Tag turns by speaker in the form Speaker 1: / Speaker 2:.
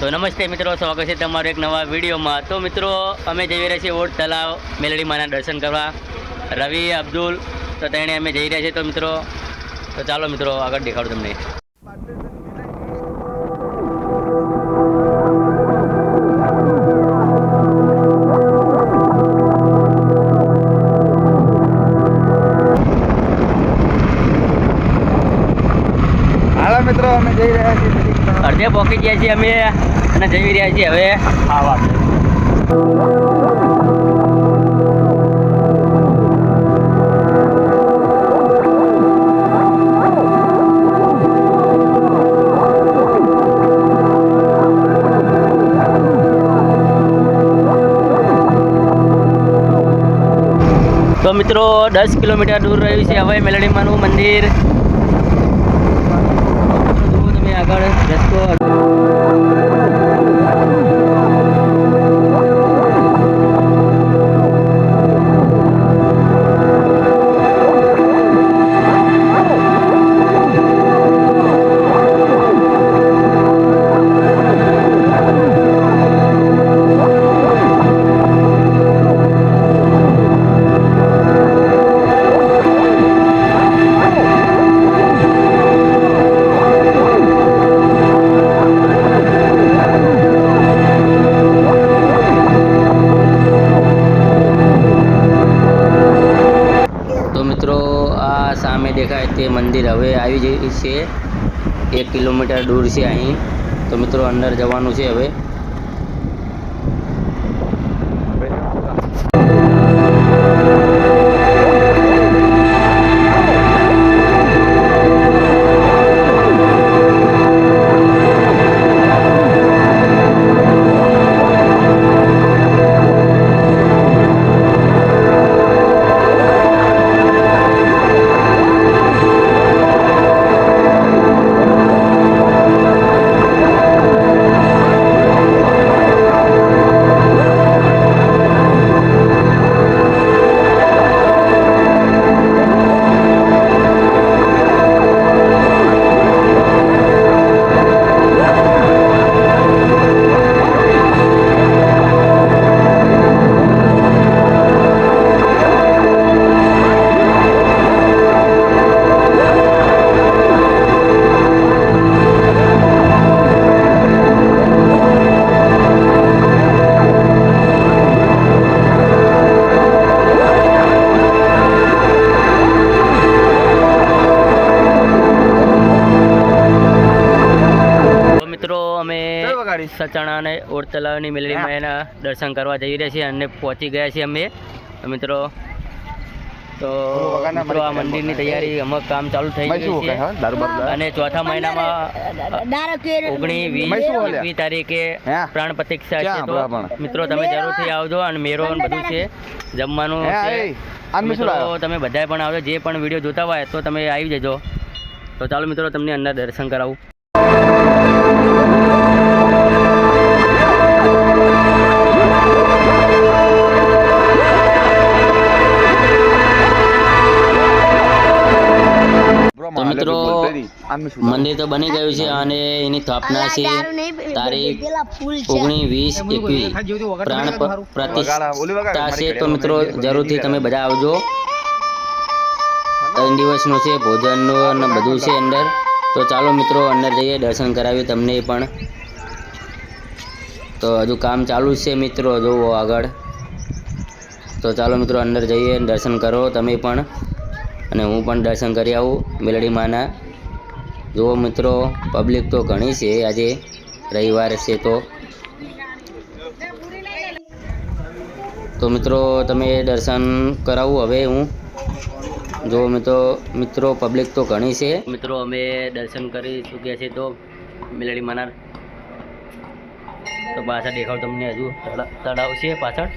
Speaker 1: તો નમસ્તે મિત્રો, સ્વાગત છે તમારું એક નવા વિડીયોમાં। તો મિત્રો અમે જઈ રહ્યા છીએ ઓડ તલાવ મેલડી માના દર્શન કરવા। રવિ, અબ્દુલ તો તેણે અમે જઈ રહ્યા છીએ। તો મિત્રો તો ચાલો મિત્રો આગળ દેખાડું તમને।
Speaker 2: હાલો મિત્રો, અમે જઈ રહ્યા છીએ
Speaker 1: અડધે પહોંચી ગયા છીએ અમે અને જઈ રહ્યા છીએ હવે ખાવા। તો મિત્રો 10 કિલોમીટર દૂર રહ્યું છે હવે મેલડી માનું મંદિર। તમે આગળ રસ્તો સામે દેખાય તે મંદિર હવે આવી ગયું છે। 1 કિલોમીટર દૂર છે અહીં। તો મિત્રો અંદર જવાનું છે હવે। સચાણા અને ઓડ તલાવની મેલડી માના દર્શન કરવા જઈ રહ્યા છીએ અને પહોંચી ગયા છીએ અમે। તો મિત્રો આ મંદિરની તૈયારી અમુક કામ ચાલુ થઈ ગયું છે અને ચોથા મહિનામાં 19-20 તારીખે પ્રાણ પ્રતિષ્ઠા છે। તો મિત્રો તમે જરૂરથી આવજો અને મેરો બધું છે, જમવાનું છે। મિત્રો તમે બધાએ પણ આવજો, જે પણ વિડીયો જોતા હોય તો તમે આવી જજો। તો ચાલો મિત્રો તમને અંદર દર્શન કરાવું। તો મિત્રો મંદિર તો બની ગયું છે અને એની સ્થાપના છે તારીખ 19-20-21 પ્રાણ પ્રતિષ્ઠા છે। તો મિત્રો જરૂરથી તમે બધા આવજો। 3 દિવસનું છે, ભોજનનું અને બધું છે અંદર। તો ચાલો મિત્રો અંદર જઈએ, દર્શન કરાવીએ તમને પણ। તો હજુ કામ ચાલુ છે મિત્રો, જોવો આગળ। તો ચાલો મિત્રો અંદર જઈએ, દર્શન કરો તમે પણ અને હું પણ દર્શન કરી આવું મેલડી માના। જુઓ મિત્રો પબ્લિક તો ઘણી છે, આજે રવિવાર છે। તો મિત્રો તમે દર્શન કરાવું હવે હું। જો મિત્રો પબ્લિક તો ઘણી છે। મિત્રો અમે દર્શન કરી ચૂક્યા છે તો મેલડી માના। તો પાછળ દેખાવ તમને હજુ તળાવ છે પાછળ।